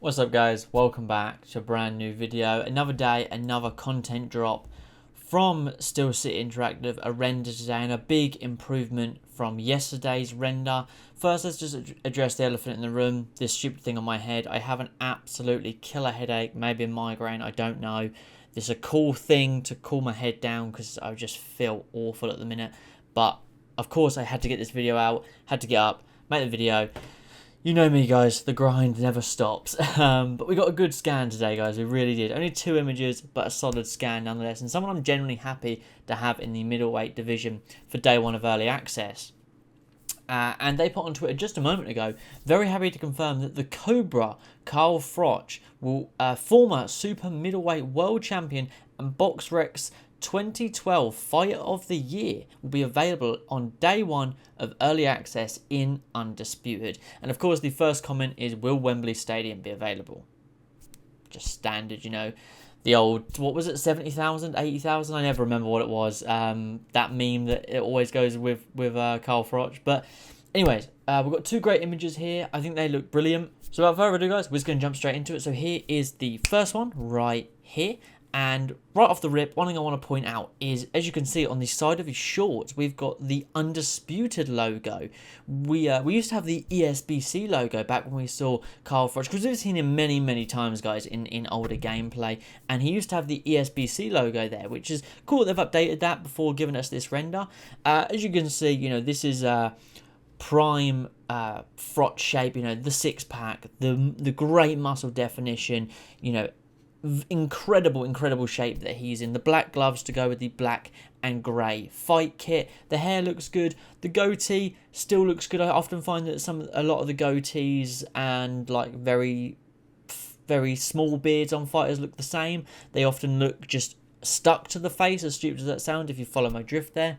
What's up guys, welcome back to a brand new video. Another day, another content drop from Steel City Interactive, a render today and a big improvement from yesterday's render. First, let's just address the elephant in the room, this stupid thing on my head. I have an absolutely killer headache, maybe a migraine, I don't know. This is a cool thing to cool my head down because I just feel awful at the minute. But of course I had to get this video out, had to get up, make the video. You know me guys, the grind never stops. But we got a good scan today guys, we really did. Only 2 images, but a solid scan nonetheless. And someone I'm genuinely happy to have in the middleweight division for day 1 of early access. And they put on Twitter just a moment ago, very happy to confirm that the Cobra, Carl Froch, will former super middleweight world champion and BoxRec 2012 Fighter of the Year will be available on day 1 of early access in Undisputed. And of course the first comment is, will Wembley Stadium be available? Just standard, you know. The old, what was it, 70,000, 80,000? I never remember what it was. That meme that it always goes with Carl Froch. But anyways, we've got 2 great images here. I think they look brilliant. So without further ado guys, we're just going to jump straight into it. So here is the first one right here. And right off the rip, one thing I want to point out is, as you can see on the side of his shorts, we've got the Undisputed logo. We used to have the ESBC logo back when we saw Carl Froch, because we've seen him many times, guys, in older gameplay. And he used to have the ESBC logo there, which is cool. They've updated that before giving us this render. As you can see, you know, this is prime Froch shape, you know, the 6-pack, the great muscle definition, you know, incredible shape that he's in. The black gloves to go with the black and grey fight kit. The hair looks good. The goatee still looks good. I often find that a lot of the goatees and like very small beards on fighters look the same. They often look just stuck to the face, as stupid as that sounds, if you follow my drift there.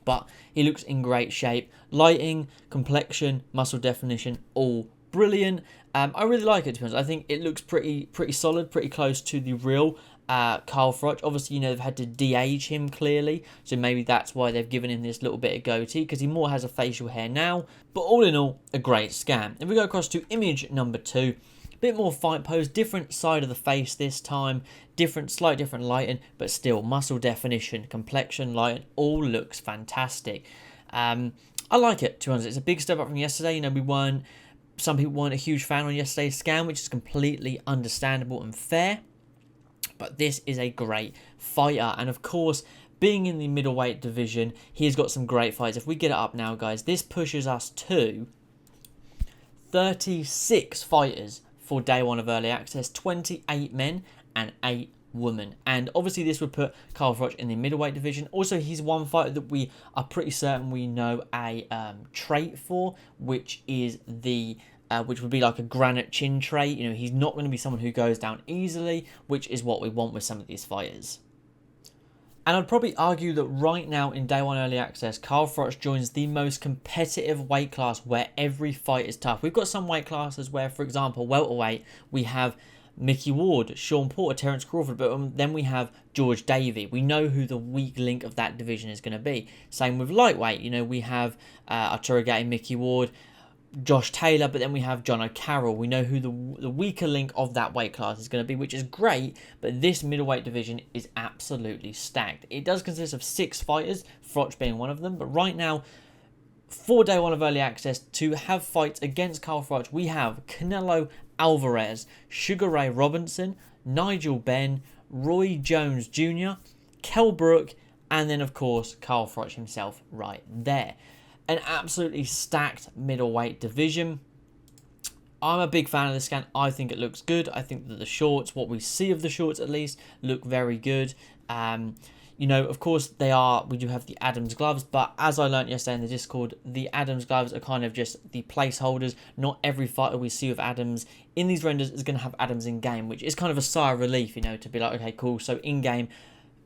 But he looks in great shape. Lighting, complexion, muscle definition, all brilliant. I really like it, to be honest. I think it looks pretty solid, pretty close to the real Carl Froch. Obviously, you know, they've had to de-age him clearly, so maybe that's why they've given him this little bit of goatee, because he more has a facial hair now. But all in all, a great scan. If we go across to image number 2, a bit more fight pose, different side of the face this time, slight different lighting, but still muscle definition, complexion, lighting, all looks fantastic. I like it, to be honest. It's a big step up from yesterday. You know, some people weren't a huge fan on yesterday's scan, which is completely understandable and fair. But this is a great fighter. And of course, being in the middleweight division, he's got some great fights. If we get it up now, guys, this pushes us to 36 fighters for day 1 of early access, 28 men and 8 women. And obviously this would put Carl Froch in the middleweight division. Also, he's one fighter that we are pretty certain we know a trait for, which is the which would be like a granite chin trait. You know, he's not going to be someone who goes down easily, which is what we want with some of these fighters. And I'd probably argue that right now in day 1 early access, Carl Froch joins the most competitive weight class where every fight is tough. We've got some weight classes where, for example, welterweight, we have Mickey Ward, Sean Porter, Terence Crawford, but then we have George Davey. We know who the weak link of that division is going to be. Same with lightweight. You know, we have Arturo Gatti, Mickey Ward, Josh Taylor, but then we have John O'Carroll. We know who the weaker link of that weight class is going to be, which is great, but this middleweight division is absolutely stacked. It does consist of 6 fighters, Froch being one of them, but right now, for day 1 of early access, to have fights against Carl Froch, we have Canelo Alvarez, Sugar Ray Robinson, Nigel Benn, Roy Jones Jr., Kell Brook, and then of course Carl Froch himself right there. An absolutely stacked middleweight division. I'm a big fan of this scan. I think it looks good. I think that the shorts, what we see of the shorts at least, look very good. You know, of course, we do have the Adams gloves, but as I learned yesterday in the Discord, the Adams gloves are kind of just the placeholders. Not every fighter we see with Adams in these renders is going to have Adams in-game, which is kind of a sigh of relief, you know, to be like, okay, cool. So in-game,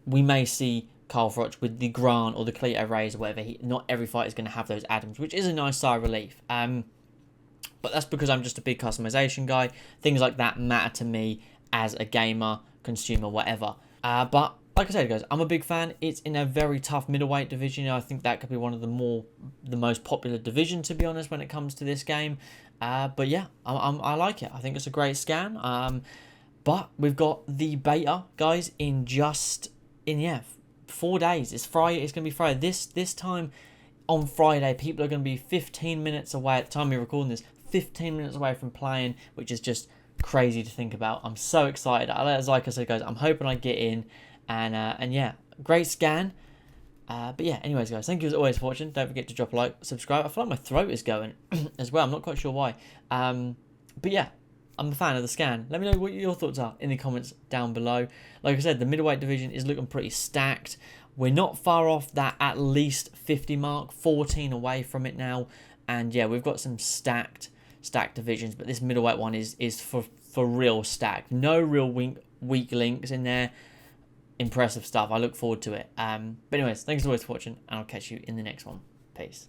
we may see Carl Froch with the Grant or the Cleto Rays or whatever. Not every fighter is going to have those Adams, which is a nice sigh of relief. But that's because I'm just a big customization guy. Things like that matter to me as a gamer, consumer, whatever. But like I said, guys, I'm a big fan. It's in a very tough middleweight division. I think that could be one of the most popular division, to be honest, when it comes to this game. But yeah, I like it. I think it's a great scan. But we've got the beta, guys, in 4 days. It's Friday. It's gonna be Friday. This time on Friday, people are gonna be 15 minutes away at the time we're recording this. 15 minutes away from playing, which is just crazy to think about. I'm so excited. Like I said, guys, I'm hoping I get in, and yeah, great scan. But yeah, anyways, guys, thank you as always for watching. Don't forget to drop a like, subscribe. I feel like my throat is going as well. I'm not quite sure why. But yeah, I'm a fan of the scan. Let me know what your thoughts are in the comments down below. Like I said, the middleweight division is looking pretty stacked. We're not far off that at least 50 mark, 14 away from it now. And yeah, we've got some stacked divisions, but this middleweight one is for real stacked. No real weak links in there. Impressive stuff. I look forward to it. But anyways, thanks as always for watching, and I'll catch you in the next one. Peace.